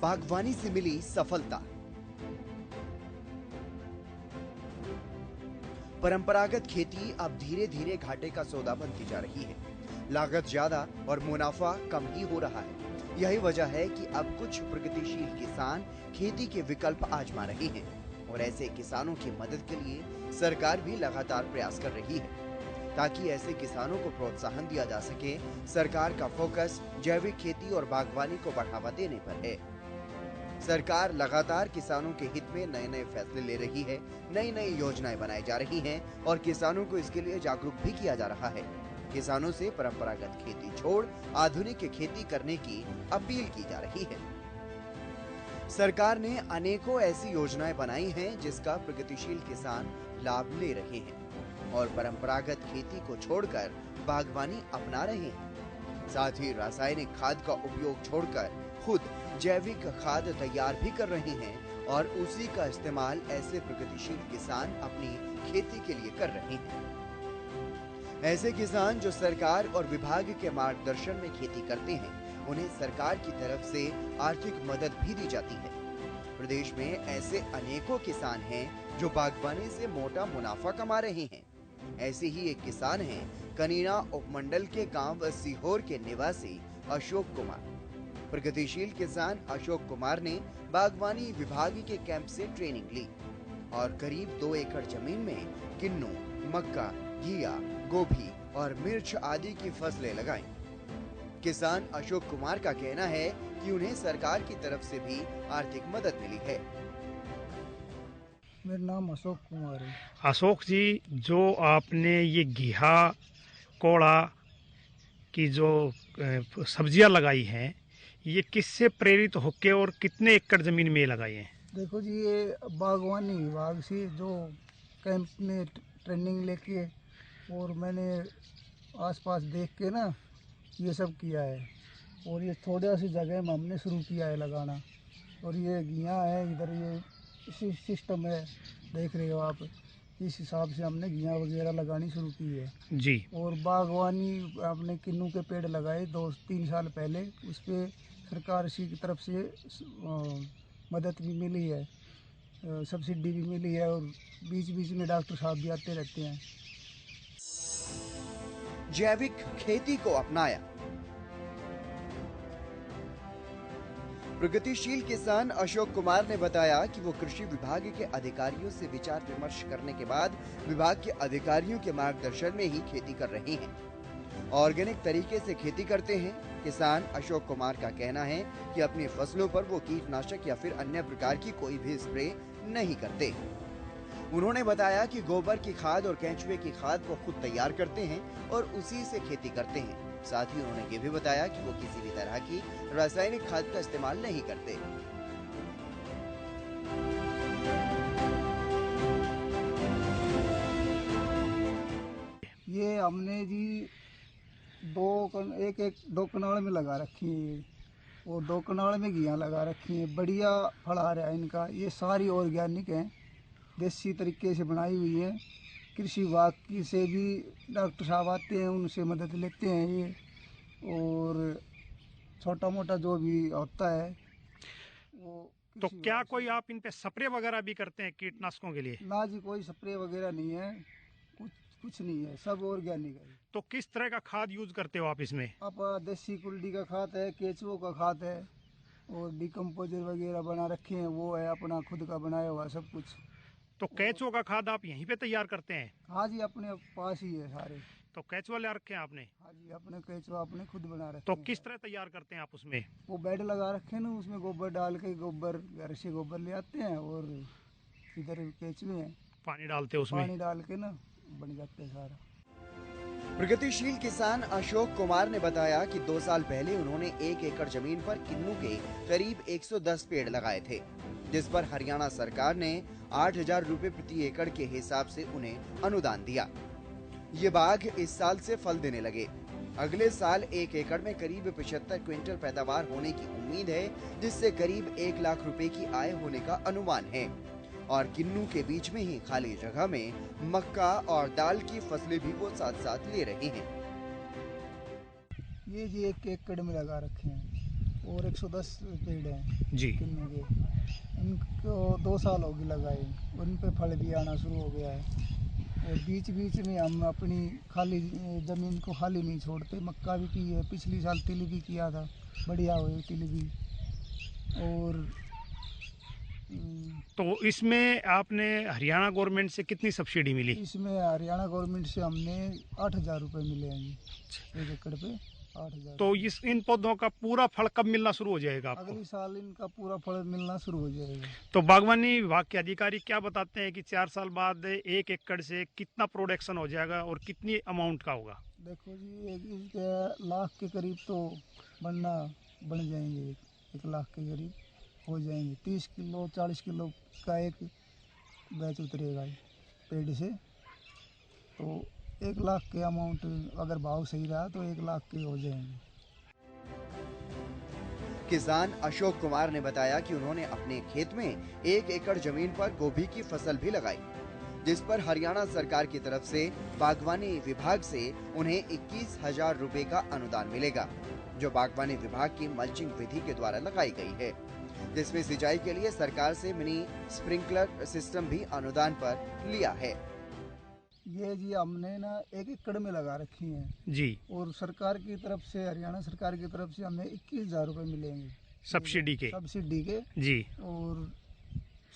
बागवानी से मिली सफलता। परंपरागत खेती अब धीरे धीरे घाटे का सौदा बनती जा रही है। लागत ज्यादा और मुनाफा कम ही हो रहा है। यही वजह है कि अब कुछ प्रगतिशील किसान खेती के विकल्प आजमा रहे हैं और ऐसे किसानों की मदद के लिए सरकार भी लगातार प्रयास कर रही है। ताकि ऐसे किसानों को प्रोत्साहन दिया जा सके, सरकार का फोकस जैविक खेती और बागवानी को बढ़ावा देने पर है। सरकार लगातार किसानों के हित में नए नए फैसले ले रही है, नई नई योजनाएं बनाई जा रही हैं और किसानों को इसके लिए जागरूक भी किया जा रहा है। किसानों से परंपरागत खेती छोड़ आधुनिक खेती करने की अपील की जा रही है। सरकार ने अनेकों ऐसी योजनाएं बनाई हैं जिसका प्रगतिशील किसान लाभ ले रहे हैं और परंपरागत खेती को छोड़कर बागवानी अपना रहे हैं। साथ ही रासायनिक खाद का उपयोग छोड़कर खुद जैविक खाद तैयार भी कर रहे हैं और उसी का इस्तेमाल ऐसे प्रगतिशील किसान अपनी खेती के लिए कर रहे हैं। ऐसे किसान जो सरकार और विभाग के मार्गदर्शन में खेती करते हैं, उन्हें सरकार की तरफ से आर्थिक मदद भी दी जाती है। प्रदेश में ऐसे अनेकों किसान हैं जो बागवानी से मोटा मुनाफा कमा रहे हैं। ऐसे ही एक किसान हैं कनीना उपमंडल के गांव सीहोर के निवासी अशोक कुमार। प्रगतिशील किसान अशोक कुमार ने बागवानी विभाग के कैंप से ट्रेनिंग ली और करीब 2 एकड़ जमीन में किन्नू, मक्का, घिया, गोभी और मिर्च आदि की फसलें लगाईं। किसान अशोक कुमार का कहना है कि उन्हें सरकार की तरफ से भी आर्थिक मदद मिली है। मेरा नाम अशोक कुमार है। अशोक जी, जो आपने ये घिया, कोड़ा की जो सब्जियां लगाई हैं, ये किससे प्रेरित होके और कितने एकड़ जमीन में लगाई हैं? देखो जी, ये बागवानी विभाग से जो कैंप में ट्रेनिंग लेके और मैंने आसपास देख के ना ये सब किया है और ये थोड़ा सी जगह में हमने शुरू किया है लगाना। और ये घिया है, इधर ये इसी सिस्टम है, देख रहे हो आप, इस हिसाब से हमने घिया वगैरह लगानी शुरू की है जी। और बागवानी आपने किन्नू के पेड़ लगाए 2-3 साल पहले। उस पर सरकार की तरफ से मदद भी मिली है, सब्सिडी भी मिली है और बीच बीच में डॉक्टर साहब भी आते रहते हैं। जैविक खेती को अपनाया। प्रगतिशील किसान अशोक कुमार ने बताया कि वो कृषि विभाग के अधिकारियों से विचार विमर्श करने के बाद विभाग के अधिकारियों के मार्गदर्शन में ही खेती कर रहे हैं। ऑर्गेनिक तरीके से खेती करते हैं। किसान अशोक कुमार का कहना है कि अपनी फसलों पर वो कीटनाशक या फिर अन्य प्रकार की कोई भी स्प्रे नहीं करते। उन्होंने बताया कि गोबर की खाद और केंचुए की खाद वो खुद तैयार करते हैं और उसी से खेती करते हैं। साथ ही उन्होंने ये भी बताया कि वो किसी भी तरह की रासायनिक खाद का इस्तेमाल नहीं करते। ये हमने जी 2 कनाल में लगा रखी है और 2 कनाल में घिया लगा रखी है। बढ़िया फल आ रहा है इनका। ये सारी ऑर्गेनिक है, देसी तरीके से बनाई हुई है। कृषि विभाग की से भी डॉक्टर साहब आते हैं, उनसे मदद लेते हैं ये, और छोटा मोटा जो भी होता है वो। तो क्या कोई आप इन पे स्प्रे वगैरह भी करते हैं कीटनाशकों के लिए? ना जी, कोई स्प्रे वगैरह नहीं है, कुछ नहीं है, सब ऑर्गेनिक है। तो किस तरह का खाद यूज करते हो आप इसमें? आप देसी कुल्डी का खाद है, केचुओं का खाद है और डिकम्पोजर वगैरह बना रखे हैं, वो है अपना खुद का बनाया हुआ सब कुछ। तो केचुआ का खाद आप यहीं पे तैयार करते हैं? हाँ जी, अपने पास ही है सारे। तो केचुआ ले रखे हैं आपने? हाँ जी, अपने केचुआ अपने खुद बना रखे तो हैं। किस तरह तैयार करते हैं आप उसमें? वो बेड लगा रखे हैं ना, उसमें गोबर डाल के, गोबर घर से गोबर ले आते हैं और इधर केचुए हैं, पानी डालते हैं उसमें? पानी डाल के ना बन जाते हैं सारा। प्रगतिशील किसान अशोक कुमार ने बताया कि 2 साल पहले उन्होंने 1 एकड़ जमीन पर किन्नू के करीब 110 पेड़ लगाए थे, जिस पर हरियाणा सरकार ने 8,000 रुपए प्रति एकड़ के हिसाब से उन्हें अनुदान दिया। ये बाग इस साल से फल देने लगे। अगले साल 1 एकड़ में करीब 75 क्विंटल पैदावार होने की उम्मीद है, जिससे करीब 1 लाख रुपए की आय होने का अनुमान है। और किन्नू के बीच में ही खाली जगह में मक्का और दाल की फसलें भी वो साथ साथ ले रहे हैं। ये जी 1 एकड़ में लगा रखे हैं और 110 पेड़ हैं जी। किन्नू के। इनको 2 साल हो गए लगाए, उन पे फल भी आना शुरू हो गया है। और बीच बीच में हम अपनी खाली ज़मीन को खाली नहीं छोड़ते, मक्का भी की है, पिछली साल तिल भी किया था, बढ़िया हुई तिल भी। और तो इसमें आपने हरियाणा गवर्नमेंट से कितनी सब्सिडी मिली? इसमें हरियाणा गवर्नमेंट से हमने 8,000 रुपये मिले हैं जी, 1 एकड़ पे 8,000। तो इन पौधों का पूरा फल कब मिलना शुरू हो जाएगा आपको? अगली साल इनका पूरा फल मिलना शुरू हो जाएगा। तो बागवानी विभाग के अधिकारी क्या बताते हैं कि 4 साल बाद 1 एकड़ से कितना प्रोडक्शन हो जाएगा और कितनी अमाउंट का होगा? देखो जी, इसके लाख के करीब तो बन जाएंगे, 1 लाख के करीब हो जाएंगे। 30 किलो 40 किलो का एक बैच उतरेगा पेड़ से, तो 1 लाख के अमाउंट, अगर भाव सही रहा तो 1 लाख के हो जाएंगे। किसान अशोक कुमार ने बताया कि उन्होंने अपने खेत में 1 एकड़ जमीन पर गोभी की फसल भी लगाई, जिस पर हरियाणा सरकार की तरफ से बागवानी विभाग से उन्हें 21,000 रुपए का अनुदान मिलेगा, जो बागवानी विभाग की मल्चिंग विधि के द्वारा लगाई गई है, जिसमें सिंचाई के लिए सरकार से मिनी स्प्रिंकलर सिस्टम भी अनुदान पर लिया है। ये जी हमने ना 1 एकड़ में लगा रखी हैं जी। और सरकार की तरफ से, हरियाणा सरकार की तरफ से हमें 21,000 रुपये मिलेंगे सब्सिडी के? सब्सिडी के जी। और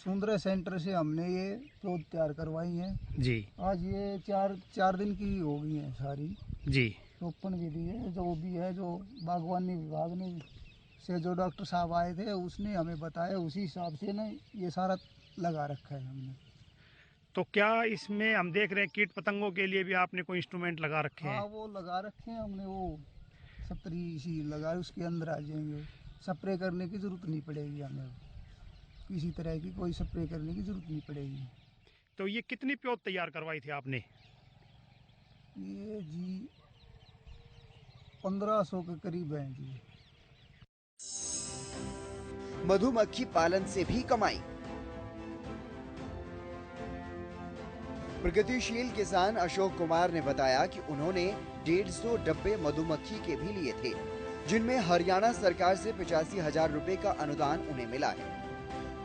सुंदरा सेंटर से हमने ये पौध तैयार करवाई हैं जी। आज ये 4 दिन की हो गई हैं सारी जी। रोपण विधि है, जो भी है, जो बागवानी विभाग ने से जो डॉक्टर साहब आए थे उसने हमें बताया, उसी हिसाब से ना ये सारा लगा रखा है हमने। तो क्या इसमें हम देख रहे हैं कीट पतंगों के लिए भी आपने कोई इंस्ट्रूमेंट लगा रखे हैं? हाँ, वो लगा रखे हैं हमने, वो सप्री सी लगा, उसके अंदर आ जाएंगे, स्प्रे करने की जरूरत नहीं पड़ेगी हमें, किसी तरह की कोई स्प्रे करने की जरूरत नहीं पड़ेगी। तो ये कितनी प्योत तैयार करवाई थी आपने? ये जी 1500 के करीब है जी। मधुमक्खी पालन से भी कमाई। प्रगतिशील किसान अशोक कुमार ने बताया कि उन्होंने 150 डब्बे मधुमक्खी के भी लिए थे, जिनमें हरियाणा सरकार से 85,000 रुपए का अनुदान उन्हें मिला है,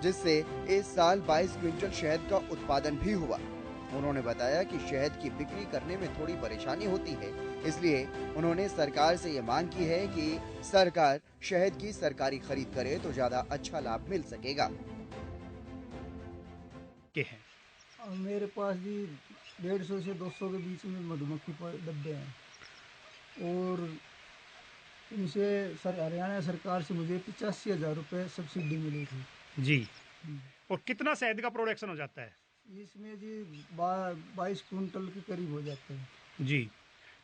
जिससे इस साल 22 क्विंटल शहद का उत्पादन भी हुआ। उन्होंने बताया कि शहद की बिक्री करने में थोड़ी परेशानी होती है, इसलिए उन्होंने सरकार से ये मांग की है कि सरकार शहद की सरकारी खरीद करे तो ज्यादा अच्छा लाभ मिल सकेगा। मेरे पास जी 150 से 200 के बीच में मधुमक्खी डब्बे हैं और इनसे हरियाणा सरकार से मुझे 85,000 रुपये सब्सिडी मिली थी जी। और कितना शहद का प्रोडक्शन हो जाता है इसमें जी? 22 कुंटल के करीब हो जाते हैं जी।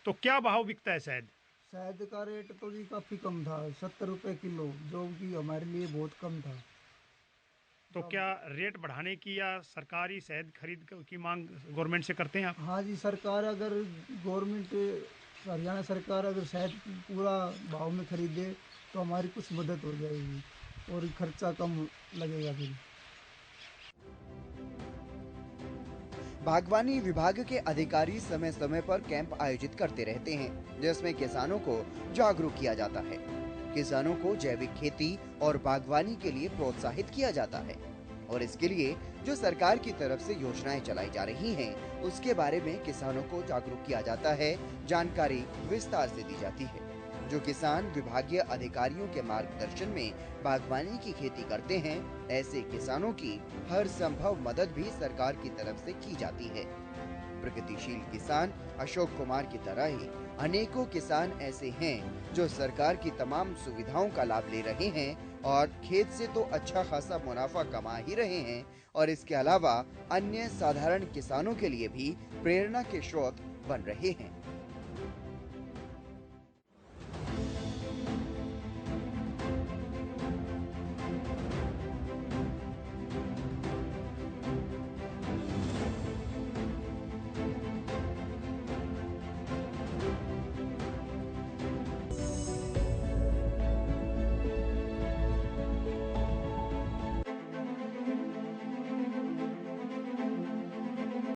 तो क्या भाव बिकता है शहद? शहद का रेट तो जी काफ़ी कम था, 70 रुपये किलो, जो कि हमारे लिए बहुत कम था। तो क्या रेट बढ़ाने की या सरकारी शहद खरीद की मांग गवर्नमेंट से करते हैं आप? हाँ जी, सरकार अगर हरियाणा सरकार अगर शहद पूरा भाव में खरीदे तो हमारी कुछ मदद हो जाएगी और खर्चा कम लगेगा फिर। बागवानी विभाग के अधिकारी समय समय पर कैंप आयोजित करते रहते हैं, जिसमें किसानों को जागरूक किया जाता है। किसानों को जैविक खेती और बागवानी के लिए प्रोत्साहित किया जाता है और इसके लिए जो सरकार की तरफ से योजनाएं चलाई जा रही हैं, उसके बारे में किसानों को जागरूक किया जाता है, जानकारी विस्तार से दी जाती है। जो किसान विभागीय अधिकारियों के मार्गदर्शन में बागवानी की खेती करते हैं, ऐसे किसानों की हर संभव मदद भी सरकार की तरफ से की जाती है। प्रगतिशील किसान अशोक कुमार की तरह ही अनेकों किसान ऐसे हैं जो सरकार की तमाम सुविधाओं का लाभ ले रहे हैं और खेत से तो अच्छा खासा मुनाफा कमा ही रहे हैं और इसके अलावा अन्य साधारण किसानों के लिए भी प्रेरणा के स्रोत बन रहे हैं।